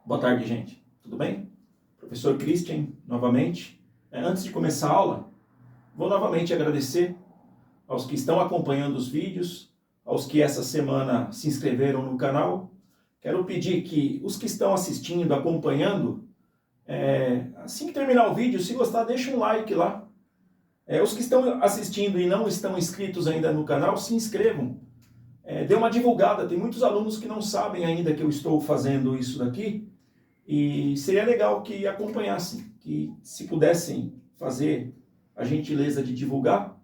Boa tarde, gente. Tudo bem? Professor Christian, novamente. Antes de começar a aula, vou novamente agradecer aos que estão acompanhando os vídeos, aos que essa semana se inscreveram no canal. Quero pedir que os que estão assistindo, acompanhando, assim que terminar o vídeo, se gostar, deixa um like lá. Os que estão assistindo e não estão inscritos ainda no canal, se inscrevam. Dê uma divulgada, tem muitos alunos que não sabem ainda que eu estou fazendo isso daqui. E seria legal que acompanhassem, que se pudessem fazer a gentileza de divulgar,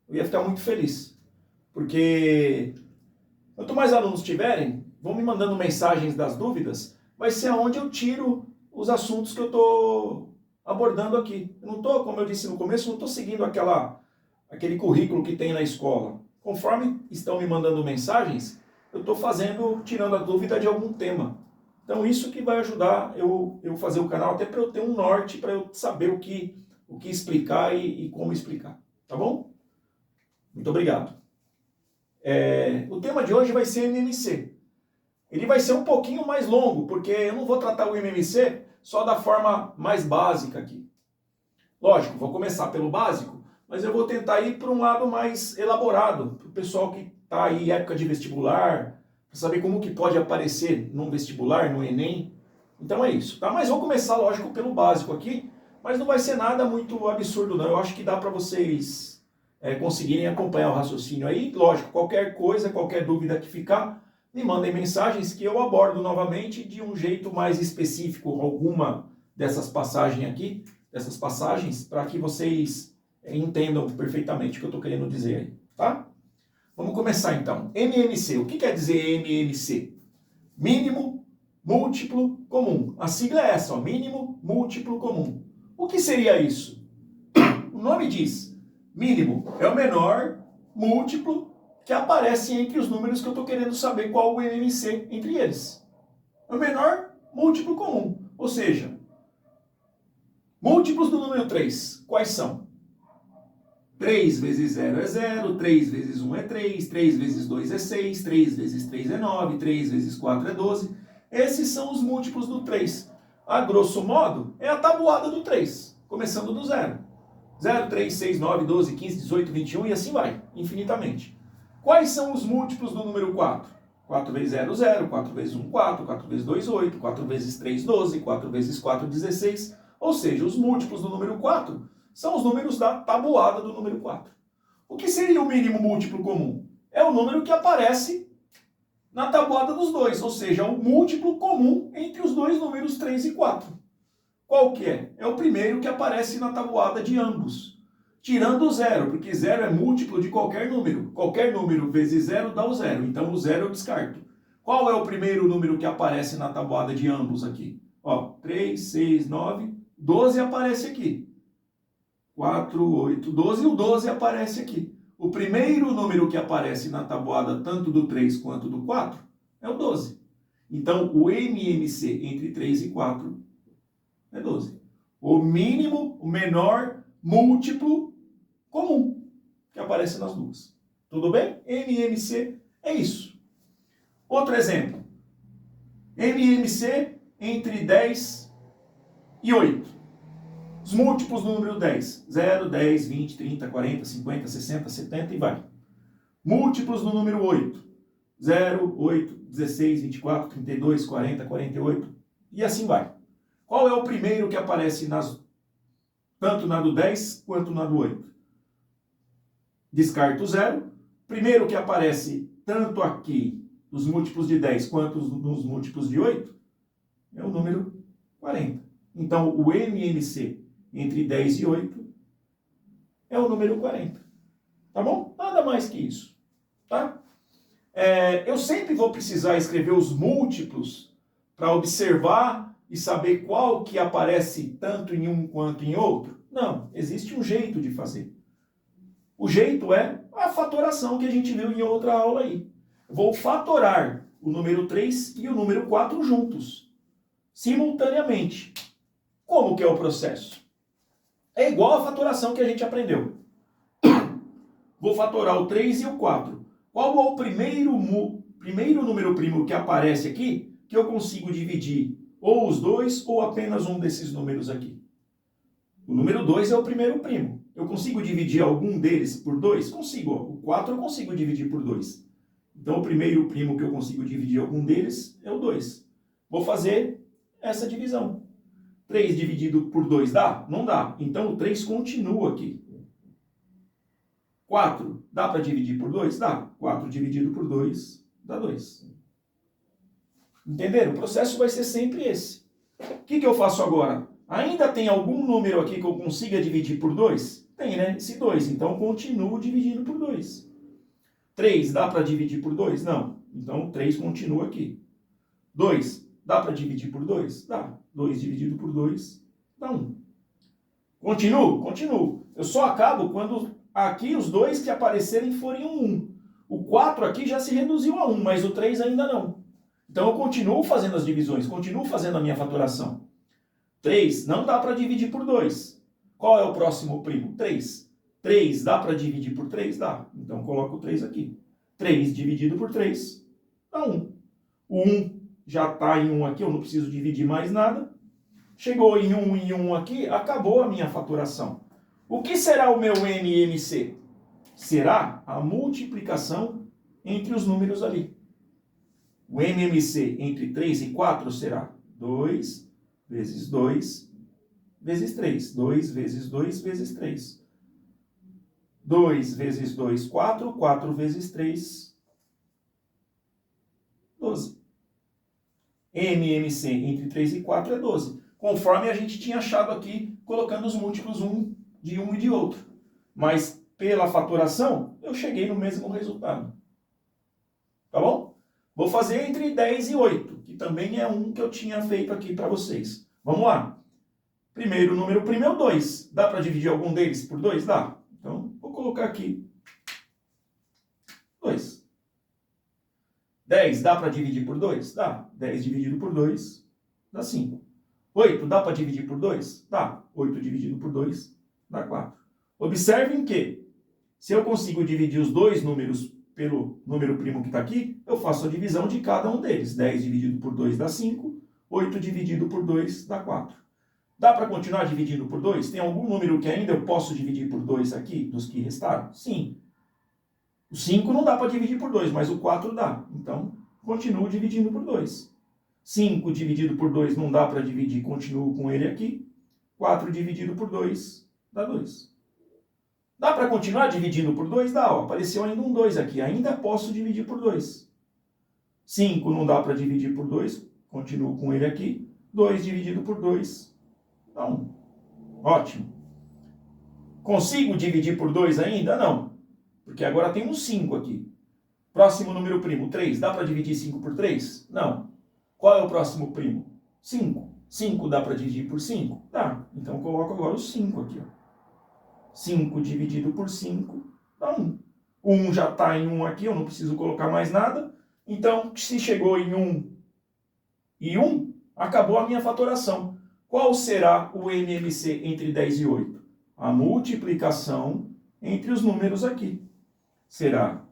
eu ia ficar muito feliz. Porque quanto mais alunos tiverem, vão me mandando mensagens das dúvidas, vai ser aonde eu tiro os assuntos que eu estou abordando aqui. Eu não estou, como eu disse no começo, não estou seguindo aquele currículo que tem na escola. Conforme estão me mandando mensagens, eu estou tirando a dúvida de algum tema. Então isso que vai ajudar eu fazer o canal, até para eu ter um norte, para eu saber o que explicar e como explicar. Tá bom? Muito obrigado. O tema de hoje vai ser MMC. Ele vai ser um pouquinho mais longo, porque eu não vou tratar o MMC só da forma mais básica aqui. Lógico, vou começar pelo básico, mas eu vou tentar ir para um lado mais elaborado, para o pessoal que está aí em época de vestibular, para saber como que pode aparecer num vestibular, no Enem. Então é isso, tá? Mas vou começar, lógico, pelo básico aqui, mas não vai ser nada muito absurdo, não. Eu acho que dá para vocês conseguirem acompanhar o raciocínio aí. Lógico, qualquer coisa, qualquer dúvida que ficar, me mandem mensagens que eu abordo novamente de um jeito mais específico, alguma dessas passagens aqui, para que vocês entendam perfeitamente o que eu estou querendo dizer aí, tá? Vamos começar então. MMC. O que quer dizer MMC? Mínimo, múltiplo, comum. A sigla é essa, ó, mínimo, múltiplo, comum. O que seria isso? O nome diz, mínimo é o menor múltiplo que aparece entre os números que eu estou querendo saber qual o MMC entre eles. É o menor múltiplo comum. Ou seja, múltiplos do número 3, quais são? 3 vezes 0 é 0, 3 vezes 1 é 3, 3 vezes 2 é 6, 3 vezes 3 é 9, 3 vezes 4 é 12. Esses são os múltiplos do 3. A grosso modo, é a tabuada do 3, começando do 0. 0, 3, 6, 9, 12, 15, 18, 21 e assim vai, infinitamente. Quais são os múltiplos do número 4? 4 vezes 0, 0, 4 vezes 1, 4, 4 vezes 2, 8, 4 vezes 3, 12, 4 vezes 4, 16. Ou seja, os múltiplos do número 4 são os números da tabuada do número 4. O que seria o mínimo múltiplo comum? É o número que aparece na tabuada dos dois, ou seja, o múltiplo comum entre os dois números 3 e 4. Qual que é? É o primeiro que aparece na tabuada de ambos. Tirando o zero, porque zero é múltiplo de qualquer número. Qualquer número vezes zero dá o zero, então o zero eu descarto. Qual é o primeiro número que aparece na tabuada de ambos aqui? Ó, 3, 6, 9, 12 aparece aqui. 4, 8, 12 e o 12 aparece aqui. O primeiro número que aparece na tabuada tanto do 3 quanto do 4 é o 12. Então, o MMC entre 3 e 4 é 12. O mínimo, o menor múltiplo comum que aparece nas duas. Tudo bem? MMC é isso. Outro exemplo. MMC entre 10 e 8. Os múltiplos do número 10. 0, 10, 20, 30, 40, 50, 60, 70 e vai. Múltiplos do número 8. 0, 8, 16, 24, 32, 40, 48 e assim vai. Qual é o primeiro que aparece tanto na do 10 quanto na do 8? Descarto o 0. Primeiro que aparece tanto aqui nos múltiplos de 10 quanto nos múltiplos de 8 é o número 40. Então, o MMC entre 10 e 8 é o número 40. Tá bom? Nada mais que isso. Tá? Eu sempre vou precisar escrever os múltiplos para observar e saber qual que aparece tanto em um quanto em outro? Não, existe um jeito de fazer. O jeito é a fatoração que a gente viu em outra aula aí. Vou fatorar o número 3 e o número 4 juntos, simultaneamente. Como que é o processo? É igual a fatoração que a gente aprendeu. Vou fatorar o 3 e o 4. Qual é o primeiro número primo que aparece aqui que eu consigo dividir ou os dois, ou apenas um desses números aqui. O número 2 é o primeiro primo. Eu consigo dividir algum deles por 2? Consigo. O 4 eu consigo dividir por 2. Então, o primeiro primo que eu consigo dividir algum deles é o 2. Vou fazer essa divisão. 3 dividido por 2 dá? Não dá. Então, o 3 continua aqui. 4 dá para dividir por 2? Dá. 4 dividido por 2 dá 2. Entenderam? O processo vai ser sempre esse. O que eu faço agora? Ainda tem algum número aqui que eu consiga dividir por 2? Tem, né? Esse 2. Então, continuo dividindo por 2. 3 dá para dividir por 2? Não. Então, 3 continua aqui. 2 dá para dividir por 2? Dá. 2 dividido por 2 dá 1. Continuo? Continuo. Eu só acabo quando aqui os 2 que aparecerem forem um 1. O 4 aqui já se reduziu a 1, mas o 3 ainda não. Então, eu continuo fazendo as divisões, continuo fazendo a minha faturação. 3 não dá para dividir por 2. Qual é o próximo primo? 3. 3 dá para dividir por 3? Dá. Então, coloco o 3 aqui. 3 dividido por 3 dá 1. O 1 já está em 1 aqui, eu não preciso dividir mais nada. Chegou em 1 aqui, acabou a minha faturação. O que será o meu MMC? Será a multiplicação entre os números ali. O MMC entre 3 e 4 será 2 vezes 2 vezes 3. 2 vezes 2 vezes 3. 2 vezes 2, 4. 4 vezes 3, 12. MMC entre 3 e 4 é 12. Conforme a gente tinha achado aqui, colocando os múltiplos de um e de outro. Mas pela faturação, eu cheguei no mesmo resultado. Tá bom? Vou fazer entre 10 e 8, que também é um que eu tinha feito aqui para vocês. Vamos lá. Primeiro número primo é o 2. Dá para dividir algum deles por 2? Dá. Então, vou colocar aqui 2. 10 dá para dividir por 2? Dá. 10 dividido por 2 dá 5. 8 dá para dividir por 2? Dá. 8 dividido por 2 dá 4. Observem que, se eu consigo dividir os dois números pelo número primo que está aqui, eu faço a divisão de cada um deles. 10 dividido por 2 dá 5. 8 dividido por 2 dá 4. Dá para continuar dividindo por 2? Tem algum número que ainda eu posso dividir por 2 aqui, dos que restaram? Sim. O 5 não dá para dividir por 2, mas o 4 dá. Então, continuo dividindo por 2. 5 dividido por 2 não dá para dividir, continuo com ele aqui. 4 dividido por 2 dá 2. Dá para continuar dividindo por 2? Dá, ó, apareceu ainda um 2 aqui. Ainda posso dividir por 2. 5 não dá para dividir por 2, continuo com ele aqui. 2 dividido por 2 dá 1. Ótimo. Consigo dividir por 2 ainda? Não. Porque agora tem um 5 aqui. Próximo número primo, 3. Dá para dividir 5 por 3? Não. Qual é o próximo primo? 5. 5 dá para dividir por 5? Dá. Então, coloco agora o 5 aqui. Ó. 5 dividido por 5 dá 1. O 1 já está em 1 aqui, eu não preciso colocar mais nada. Então, se chegou em 1 e 1, acabou a minha faturação. Qual será o MMC entre 10 e 8? A multiplicação entre os números aqui. Será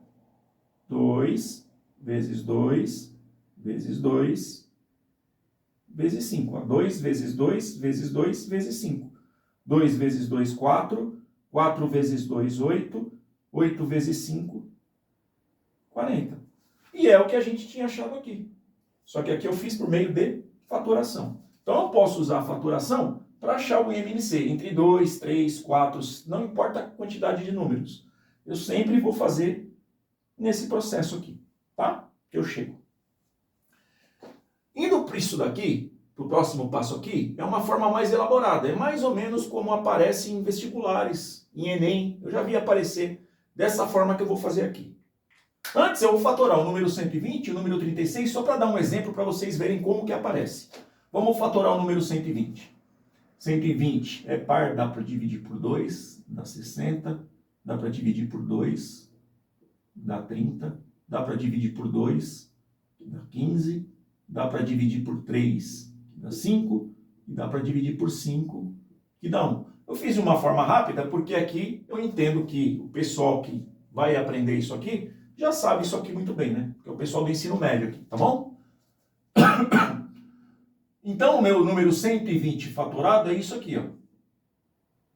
2 vezes 2 vezes 2 vezes 5. 2 vezes 2 vezes 2 vezes 5. 2 vezes 2, 4. 4 vezes 2, 8. 8 vezes 5, 40. E é o que a gente tinha achado aqui. Só que aqui eu fiz por meio de faturação. Então eu posso usar a faturação para achar o MMC entre 2, 3, 4, não importa a quantidade de números. Eu sempre vou fazer nesse processo aqui, tá? Que eu chego. Indo para isso daqui, para o próximo passo aqui, é uma forma mais elaborada. É mais ou menos como aparece em vestibulares, em Enem. Eu já vi aparecer dessa forma que eu vou fazer aqui. Antes eu vou fatorar o número 120 e o número 36, só para dar um exemplo para vocês verem como que aparece. Vamos fatorar o número 120. 120 é par, dá para dividir por 2, dá 60. Dá para dividir por 2, dá 30. Dá para dividir por 2, dá 15. Dá para dividir por 3, que dá 5. E dá para dividir por 5, que dá 1. Eu fiz de uma forma rápida porque aqui eu entendo que o pessoal que vai aprender isso aqui já sabe isso aqui muito bem, né? Porque é o pessoal do ensino médio aqui, tá bom? Então, o meu número 120 fatorado é isso aqui, ó.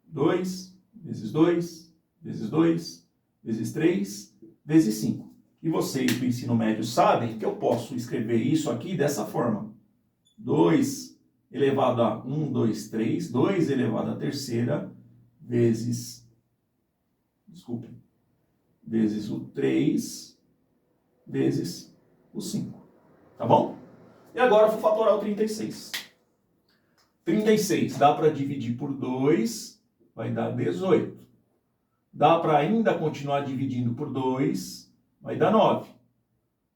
2 vezes 2 vezes 2 vezes 3 vezes 5. E vocês do ensino médio sabem que eu posso escrever isso aqui dessa forma. 2 elevado a 1, 2, 3, 2 elevado à terceira vezes, vezes o 3 vezes o 5. Tá bom? E agora vou fatorar o 36. 36 dá para dividir por 2, vai dar 18. Dá para ainda continuar dividindo por 2, vai dar 9.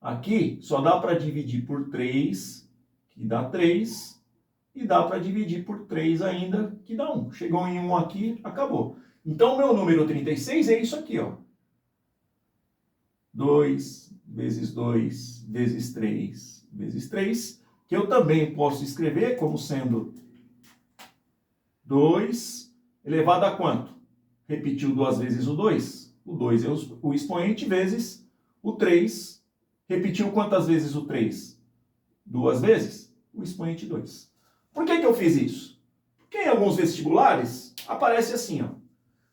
Aqui só dá para dividir por 3, que dá 3. E dá para dividir por 3 ainda, que dá 1. Chegou em 1 aqui, acabou. Então, o meu número 36 é isso aqui, ó. 2 vezes 2 vezes 3 vezes 3, que eu também posso escrever como sendo 2 elevado a quanto? Repetiu duas vezes o 2. O 2 é o expoente vezes o 3. Repetiu quantas vezes o 3? Duas vezes? O expoente 2. Por que eu fiz isso? Porque em alguns vestibulares aparece assim, ó.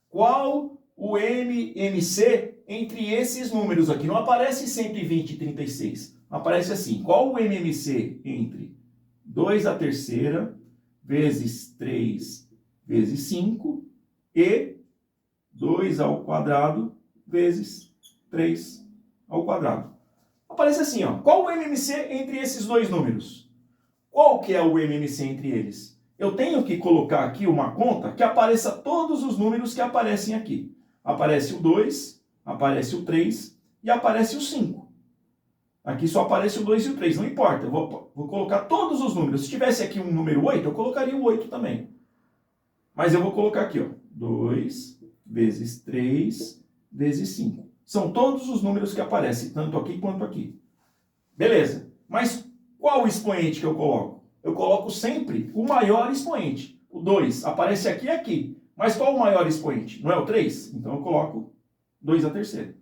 Qual o MMC entre esses números aqui? Não aparece 120 e 36. Aparece assim. Qual o MMC entre 2 à terceira vezes 3 vezes 5 e 2 ao quadrado vezes 3 ao quadrado? Aparece assim, ó. Qual o MMC entre esses dois números? Qual que é o MMC entre eles? Eu tenho que colocar aqui uma conta que apareça todos os números que aparecem aqui. Aparece o 2, aparece o 3 e aparece o 5. Aqui só aparece o 2 e o 3, não importa. Eu vou colocar todos os números. Se tivesse aqui um número 8, eu colocaria o 8 também. Mas eu vou colocar aqui, ó. 2 vezes 3 vezes 5. São todos os números que aparecem, tanto aqui quanto aqui. Beleza. Mas qual o expoente que eu coloco? Eu coloco sempre o maior expoente. O 2 aparece aqui e aqui. Mas qual o maior expoente? Não é o 3? Então eu coloco 2 à terceira.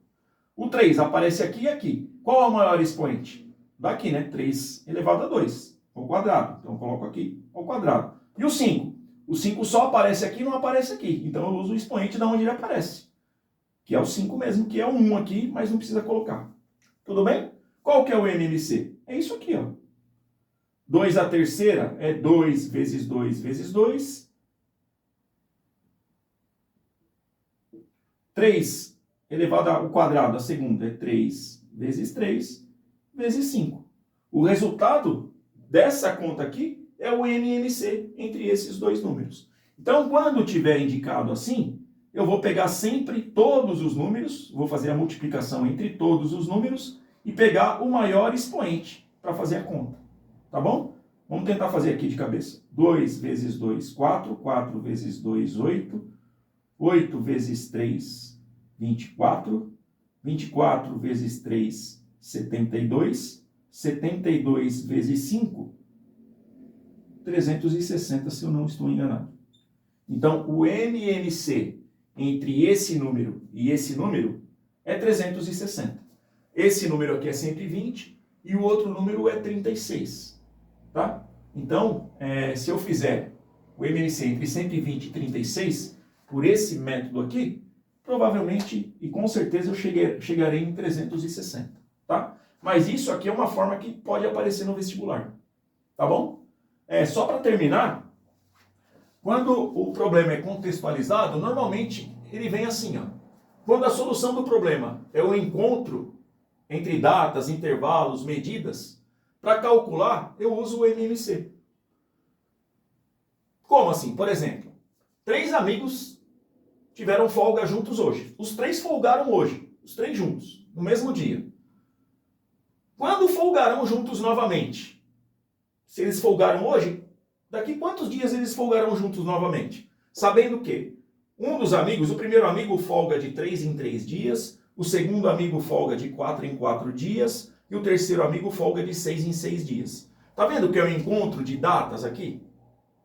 O 3 aparece aqui e aqui. Qual é o maior expoente? Daqui, né? 3 elevado a 2, ao quadrado. Então eu coloco aqui ao quadrado. E o 5? O 5 só aparece aqui e não aparece aqui. Então eu uso o expoente de onde ele aparece. Que é o 5 mesmo, que é o 1 aqui, mas não precisa colocar. Tudo bem? Qual que é o MMC? É isso aqui, ó. 2 à terceira é 2 vezes 2 vezes 2. 3 elevado ao quadrado, a segunda, é 3 vezes 3 vezes 5. O resultado dessa conta aqui é o MMC entre esses dois números. Então, quando tiver indicado assim, eu vou pegar sempre todos os números, vou fazer a multiplicação entre todos os números e pegar o maior expoente para fazer a conta. Tá bom? Vamos tentar fazer aqui de cabeça. 2 vezes 2, 4. 4 vezes 2, 8. 8 vezes 3, 24. 24 vezes 3, 72. 72 vezes 5, 360, se eu não estou enganado. Então, o MMC entre esse número e esse número é 360. Esse número aqui é 120 e o outro número é 36. Tá? Então, se eu fizer o MMC entre 120 e 36, por esse método aqui, provavelmente e com certeza eu chegarei em 360. Tá? Mas isso aqui é uma forma que pode aparecer no vestibular. Tá bom? Só para terminar, quando o problema é contextualizado, normalmente ele vem assim, ó. Quando a solução do problema é o encontro entre datas, intervalos, medidas, para calcular, eu uso o MMC. Como assim? Por exemplo, 3 amigos tiveram folga juntos hoje. Os 3 folgaram hoje, os 3 juntos, no mesmo dia. Quando folgarão juntos novamente? Se eles folgaram hoje, daqui quantos dias eles folgarão juntos novamente? Sabendo que um dos amigos, o primeiro amigo folga de 3 em 3 dias, o segundo amigo folga de 4 em 4 dias e o terceiro amigo folga de 6 em 6 dias. Tá vendo que é um encontro de datas aqui?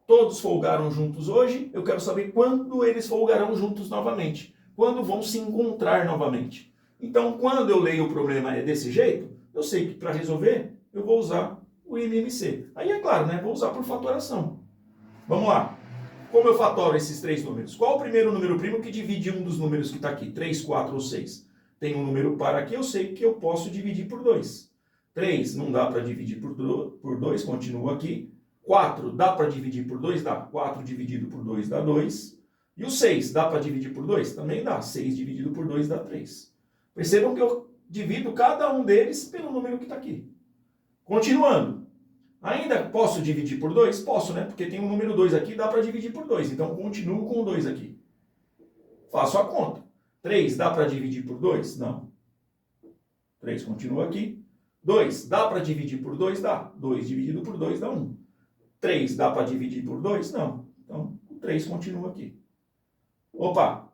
Todos folgaram juntos hoje, eu quero saber quando eles folgarão juntos novamente. Quando vão se encontrar novamente. Então, quando eu leio o problema desse jeito, eu sei que para resolver, eu vou usar o MMC. Aí é claro, né? Vou usar por fatoração. Vamos lá. Como eu fatoro esses três números? Qual o primeiro número primo que divide um dos números que está aqui? 3, 4 ou 6. Tem um número par aqui, eu sei que eu posso dividir por 2. 3 não dá para dividir por 2, continua aqui. 4 dá para dividir por 2? Dá. 4 dividido por 2 dá 2. E o 6 dá para dividir por 2? Também dá. 6 dividido por 2 dá 3. Percebam que eu divido cada um deles pelo número que está aqui. Continuando. Ainda posso dividir por 2? Posso, né? Porque tem um número 2 aqui, dá para dividir por 2. Então, continuo com o 2 aqui. Faço a conta. 3 dá para dividir por 2? Não. 3 continua aqui. 2 dá para dividir por 2? Dá. 2 dividido por 2 dá 1. 3 dá para dividir por 2? Não. Então, o 3 continua aqui. Opa!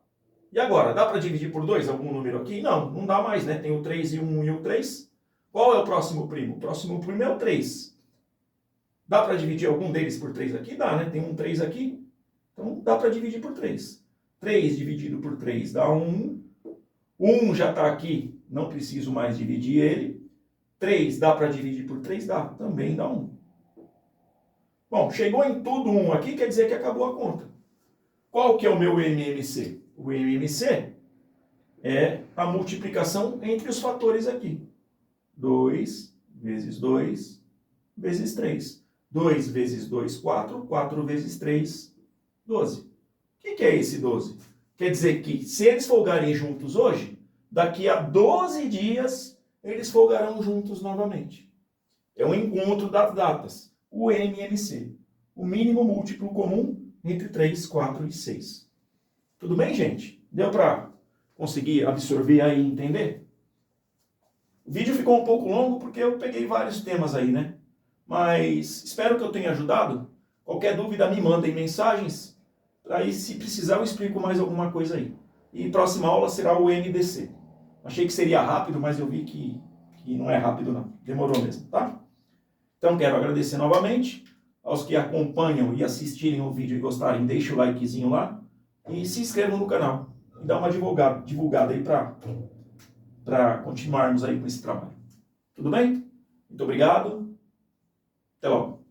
E agora? Dá para dividir por 2 algum número aqui? Não, não dá mais, né? Tem o 3 e o 1 e o 3. Qual é o próximo primo? O próximo primo é o 3. Dá para dividir algum deles por 3 aqui? Dá, né? Tem um 3 aqui. Então, dá para dividir por 3. 3 dividido por 3 dá 1. 1 já está aqui, não preciso mais dividir ele. 3 dá para dividir por 3? Dá, também dá 1. Bom, chegou em tudo 1 aqui, quer dizer que acabou a conta. Qual que é o meu MMC? O MMC é a multiplicação entre os fatores aqui. 2 vezes 2 vezes 3. 2 vezes 2, 4. 4 vezes 3, 12. O que é esse 12? Quer dizer que se eles folgarem juntos hoje, daqui a 12 dias eles folgarão juntos novamente. É um encontro das datas. O MMC. O mínimo múltiplo comum entre 3, 4 e 6. Tudo bem, gente? Deu para conseguir absorver aí e entender? O vídeo ficou um pouco longo porque eu peguei vários temas aí, né? Mas espero que eu tenha ajudado. Qualquer dúvida me mandem mensagens. Aí, se precisar, eu explico mais alguma coisa aí. E próxima aula será o MDC. Achei que seria rápido, mas eu vi que não é rápido não. Demorou mesmo, tá? Então, quero agradecer novamente aos que acompanham e assistirem o vídeo e gostarem. Deixe o likezinho lá e se inscrevam no canal. E dá uma divulgada aí para continuarmos aí com esse trabalho. Tudo bem? Muito obrigado. Até logo.